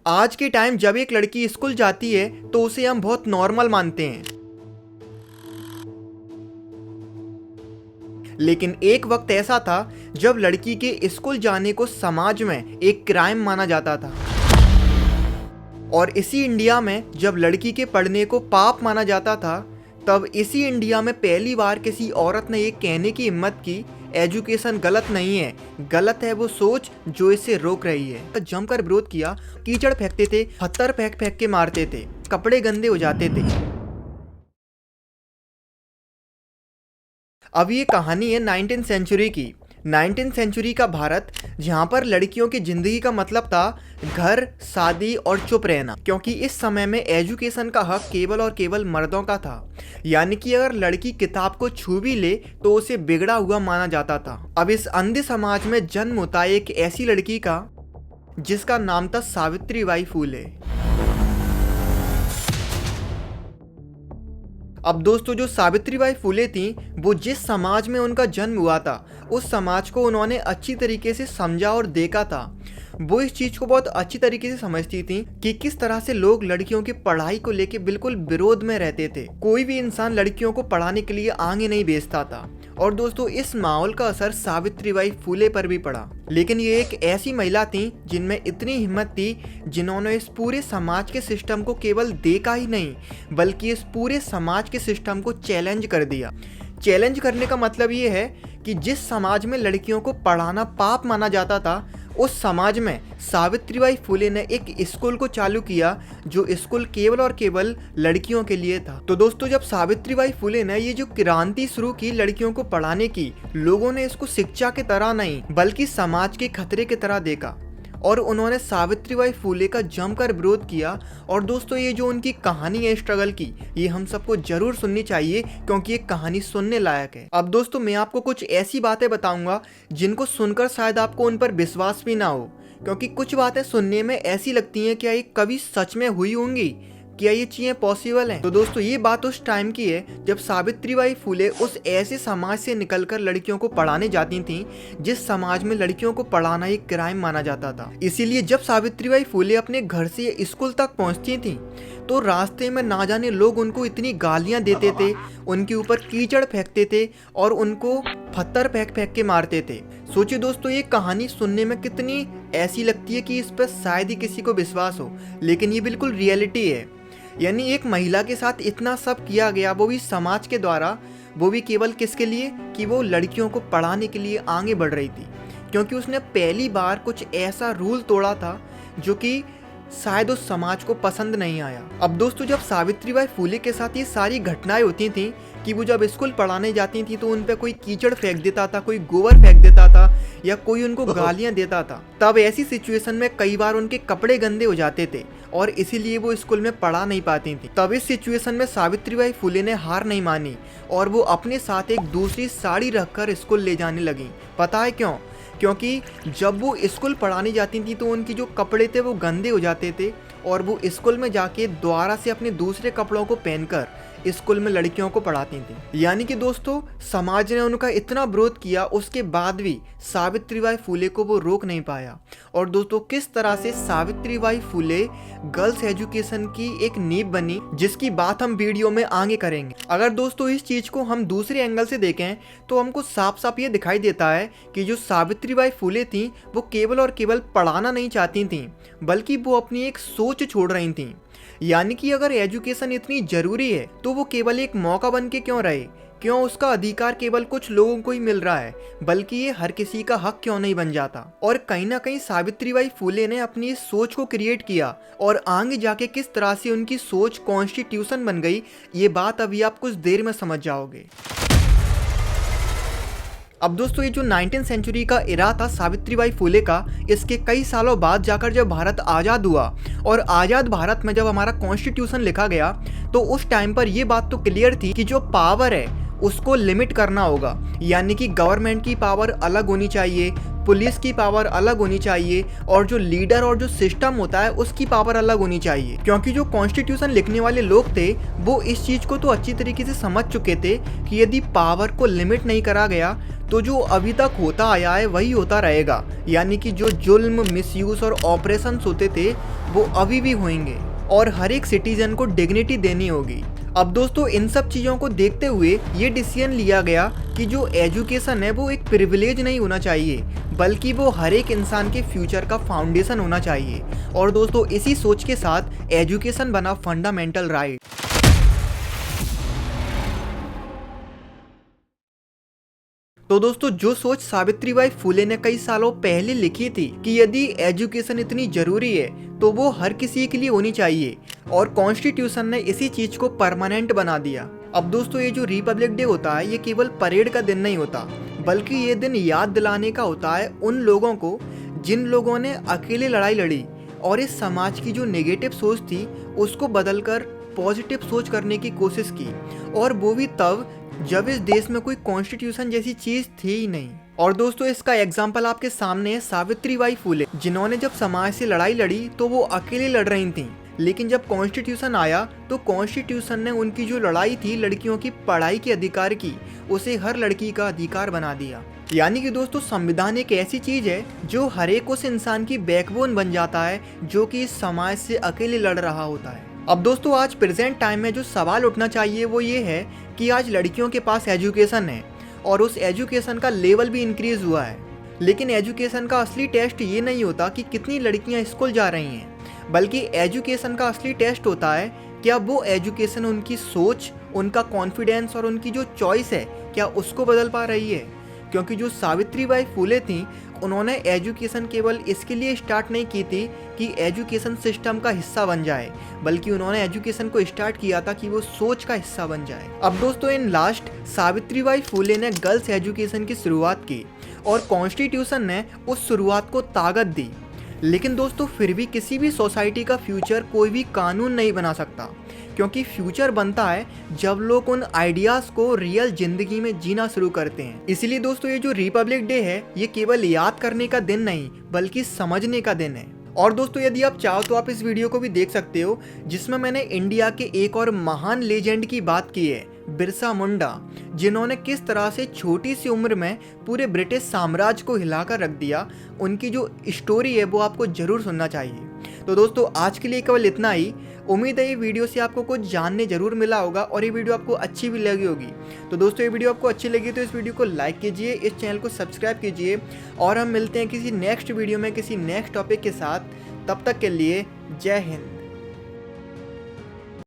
आज के टाइम जब एक लड़की स्कूल जाती है तो उसे हम बहुत नॉर्मल मानते हैं, लेकिन एक वक्त ऐसा था जब लड़की के स्कूल जाने को समाज में एक क्राइम माना जाता था। और इसी इंडिया में जब लड़की के पढ़ने को पाप माना जाता था, तब इसी इंडिया में पहली बार किसी औरत ने ये कहने की हिम्मत की, एजुकेशन गलत नहीं है, गलत है वो सोच जो इसे रोक रही है। जमकर विरोध किया, कीचड़ फेंकते थे, पत्थर फेंक फेंक के मारते थे, कपड़े गंदे हो जाते थे। अब ये कहानी है 19th सेंचुरी की। 19th सेंचुरी का भारत, जहाँ पर लड़कियों की ज़िंदगी का मतलब था घर, शादी और चुप रहना, क्योंकि इस समय में एजुकेशन का हक केवल और केवल मर्दों का था। यानी कि अगर लड़की किताब को छू भी ले तो उसे बिगड़ा हुआ माना जाता था। अब इस अंधे समाज में जन्म होता है एक ऐसी लड़की का जिसका नाम था सावित्रीबाई फुले। अब दोस्तों, जो सावित्रीबाई फुले थी, वो जिस समाज में उनका जन्म हुआ था उस समाज को उन्होंने अच्छी तरीके से समझा और देखा था। वो इस चीज़ को बहुत अच्छी तरीके से समझती थी कि किस तरह से लोग लड़कियों की पढ़ाई को लेके बिल्कुल विरोध में रहते थे। कोई भी इंसान लड़कियों को पढ़ाने के लिए आगे नहीं भेजता था। और दोस्तों, इस माहौल का असर सावित्रीबाई फुले पर भी पड़ा। लेकिन ये एक ऐसी महिला थी जिनमें इतनी हिम्मत थी, जिन्होंने इस पूरे समाज के सिस्टम को केवल देखा ही नहीं, बल्कि इस पूरे समाज के सिस्टम को चैलेंज कर दिया। चैलेंज करने का मतलब ये है कि जिस समाज में लड़कियों को पढ़ाना पाप माना जाता था, उस समाज में सावित्रीबाई फुले ने एक स्कूल को चालू किया, जो स्कूल केवल और केवल लड़कियों के लिए था। तो दोस्तों, जब सावित्रीबाई फुले ने ये जो क्रांति शुरू की लड़कियों को पढ़ाने की, लोगों ने इसको शिक्षा की तरह नहीं बल्कि समाज के खतरे की तरह देखा और उन्होंने सावित्रीबाई फुले का जमकर विरोध किया। और दोस्तों, ये जो उनकी कहानी है स्ट्रगल की, ये हम सबको जरूर सुननी चाहिए, क्योंकि ये कहानी सुनने लायक है। अब दोस्तों, मैं आपको कुछ ऐसी बातें बताऊंगा जिनको सुनकर शायद आपको उन पर विश्वास भी ना हो, क्योंकि कुछ बातें सुनने में ऐसी लगती हैं क्या ये कभी सच में हुई होंगी, क्या ये चीजें पॉसिबल हैं। तो दोस्तों, ये बात उस टाइम की है जब सावित्रीबाई फुले उस ऐसे समाज से निकलकर लड़कियों को पढ़ाने जाती थीं जिस समाज में लड़कियों को पढ़ाना एक क्राइम माना जाता था। इसीलिए जब सावित्रीबाई फुले अपने घर से स्कूल तक पहुंचती थीं तो रास्ते में ना जाने लोग उनको इतनी गालियां देते थे, उनके ऊपर कीचड़ फेंकते थे और उनको पत्थर फेंक फेंक के मारते थे। सोचिए दोस्तों, ये कहानी सुनने में कितनी ऐसी लगती है कि इस पर शायद ही किसी को विश्वास हो, लेकिन ये बिल्कुल रियलिटी है। यानी एक महिला के साथ इतना सब किया गया, वो भी समाज के द्वारा, वो भी केवल किसके लिए, कि वो लड़कियों को पढ़ाने के लिए आगे बढ़ रही थी, क्योंकि उसने पहली बार कुछ ऐसा रूल तोड़ा था जो कि शायद उस समाज को पसंद नहीं आया। अब दोस्तों, जब सावित्रीबाई फुले के साथ ये सारी घटनाएं होती थीं कि वो जब स्कूल पढ़ाने जाती थी तो उन पे कोई कीचड़ फेंक देता था, कोई गोबर फेंक देता था या कोई उनको गालियां देता था, तब ऐसी सिचुएशन में कई बार उनके कपड़े गंदे हो जाते थे और इसीलिए वो स्कूल में पढ़ा नहीं पाती थी। तब इस सिचुएशन में सावित्रीबाई फुले ने हार नहीं मानी और वो अपने साथ एक दूसरी साड़ी रखकर स्कूल ले जाने लगी। पता है क्यों? क्योंकि जब वो स्कूल पढ़ाने जाती थी तो उनकी जो कपड़े थे वो गंदे हो जाते थे और वो स्कूल में जाके दोबारा से अपने दूसरे कपड़ों को पहनकर स्कूल में लड़कियों को पढ़ाती थी। यानी कि दोस्तों, समाज ने उनका इतना विरोध किया, उसके बाद भी सावित्रीबाई फुले को वो रोक नहीं पाया। और दोस्तों, किस तरह से सावित्रीबाई फुले गर्ल्स एजुकेशन की एक नींव बनी, जिसकी बात हम वीडियो में आगे करेंगे। अगर दोस्तों इस चीज को हम दूसरे एंगल से देखें तो हमको साफ साफ ये दिखाई देता है कि जो सावित्रीबाई फुले थी वो केवल और केवल पढ़ाना नहीं चाहती थी, बल्कि वो अपनी एक सोच छोड़ रही थी। यानी कि अगर एजुकेशन इतनी जरूरी है तो वो केवल एक मौका बन के क्यों रहे, क्यों उसका अधिकार केवल कुछ लोगों को ही मिल रहा है, बल्कि ये हर किसी का हक क्यों नहीं बन जाता। और कहीं ना कहीं सावित्रीबाई फुले ने अपनी इस सोच को क्रिएट किया और आगे जाके किस तरह से उनकी सोच कॉन्स्टिट्यूशन बन गई, ये बात अभी आप कुछ देर में समझ जाओगे। अब दोस्तों, ये जो 19th सेंचुरी का इरा था सावित्रीबाई फुले का, इसके कई सालों बाद जाकर जब भारत आज़ाद हुआ और आज़ाद भारत में जब हमारा कॉन्स्टिट्यूशन लिखा गया, तो उस टाइम पर यह बात तो क्लियर थी कि जो पावर है उसको लिमिट करना होगा। यानी कि गवर्नमेंट की पावर अलग होनी चाहिए, पुलिस की पावर अलग होनी चाहिए और जो लीडर और जो सिस्टम होता है उसकी पावर अलग होनी चाहिए। क्योंकि जो कॉन्स्टिट्यूशन लिखने वाले लोग थे वो इस चीज को तो अच्छी तरीके से समझ चुके थे कि यदि पावर को लिमिट नहीं करा गया तो जो अभी तक होता आया है वही होता रहेगा, यानी कि जो जुल्म, मिसयूज और ऑपरेशंस होते थे वो अभी भी होंगे और हर एक सिटीजन को डिग्निटी देनी होगी। अब दोस्तों इन सब चीज़ों को देखते हुए ये डिसीजन लिया गया कि जो एजुकेशन है वो एक प्रिविलेज नहीं होना चाहिए, बल्कि वो हर एक इंसान के फ्यूचर का फाउंडेशन होना चाहिए। और दोस्तों इसी सोच के साथ एजुकेशन बना फंडामेंटल राइट। तो दोस्तों जो सोच सावित्रीबाई फुले ने कई सालों पहले लिखी थी कि यदि एजुकेशन इतनी जरूरी है तो वो हर किसी के लिए होनी चाहिए, और कॉन्स्टिट्यूशन ने इसी चीज को परमानेंट बना दिया। अब दोस्तों ये जो रिपब्लिक डे होता है ये केवल परेड का दिन नहीं होता, बल्कि ये दिन याद दिलाने का होता है उन लोगों को जिन लोगों ने अकेले लड़ाई लड़ी और इस समाज की जो नेगेटिव सोच थी उसको बदलकर पॉजिटिव सोच करने की कोशिश की, और वो भी तब जब इस देश में कोई कॉन्स्टिट्यूशन जैसी चीज थी ही नहीं। और दोस्तों इसका एग्जाम्पल आपके सामने है सावित्रीबाई फुले, जिन्होंने जब समाज से लड़ाई लड़ी तो वो अकेले लड़ रही थी, लेकिन जब कॉन्स्टिट्यूशन आया तो कॉन्स्टिट्यूशन ने उनकी जो लड़ाई थी लड़कियों की पढ़ाई के अधिकार की, उसे हर लड़की का अधिकार बना दिया। यानी कि दोस्तों संविधान एक ऐसी चीज है जो हर एक उस इंसान की बैकबोन बन जाता है जो कि इस समाज से अकेले लड़ रहा होता है। अब दोस्तों आज प्रेजेंट टाइम में जो सवाल उठना चाहिए वो ये है कि आज लड़कियों के पास एजुकेशन है और उस एजुकेशन का लेवल भी इंक्रीज हुआ है, लेकिन एजुकेशन का असली टेस्ट ये नहीं होता कि कितनी लड़कियां स्कूल जा रही हैं, बल्कि एजुकेशन का असली टेस्ट होता है क्या वो एजुकेशन उनकी सोच, उनका कॉन्फिडेंस और उनकी जो चॉइस है क्या उसको बदल पा रही है। क्योंकि जो सावित्रीबाई फुले थी उन्होंने एजुकेशन केवल इसके लिए स्टार्ट नहीं की थी कि एजुकेशन सिस्टम का हिस्सा बन जाए, बल्कि उन्होंने एजुकेशन को स्टार्ट किया था कि वो सोच का हिस्सा बन जाए। अब दोस्तों इन लास्ट सावित्रीबाई फुले ने गर्ल्स एजुकेशन की शुरुआत की और कॉन्स्टिट्यूशन ने उस शुरुआत को ताकत दी। लेकिन दोस्तों फिर भी किसी भी सोसाइटी का फ्यूचर कोई भी कानून नहीं बना सकता, क्योंकि फ्यूचर बनता है जब लोग उन आइडियाज को रियल जिंदगी में जीना शुरू करते हैं। इसीलिए दोस्तों ये जो रिपब्लिक डे है ये केवल याद करने का दिन नहीं बल्कि समझने का दिन है। और दोस्तों यदि आप चाहो तो आप इस वीडियो को भी देख सकते हो जिसमें मैंने इंडिया के एक और महान लेजेंड की बात की है, बिरसा मुंडा, जिन्होंने किस तरह से छोटी सी उम्र में पूरे ब्रिटिश साम्राज्य को हिलाकर रख दिया। उनकी जो स्टोरी है वो आपको जरूर सुनना चाहिए। तो दोस्तों आज के लिए केवल इतना ही। उम्मीद है ये वीडियो से आपको कुछ जानने जरूर मिला होगा और ये वीडियो आपको अच्छी भी लगी होगी। तो दोस्तों ये वीडियो आपको अच्छी लगी तो इस वीडियो को लाइक कीजिए, इस चैनल को सब्सक्राइब कीजिए, और हम मिलते हैं किसी नेक्स्ट वीडियो में किसी नेक्स्ट टॉपिक के साथ। तब तक के लिए जय हिंद।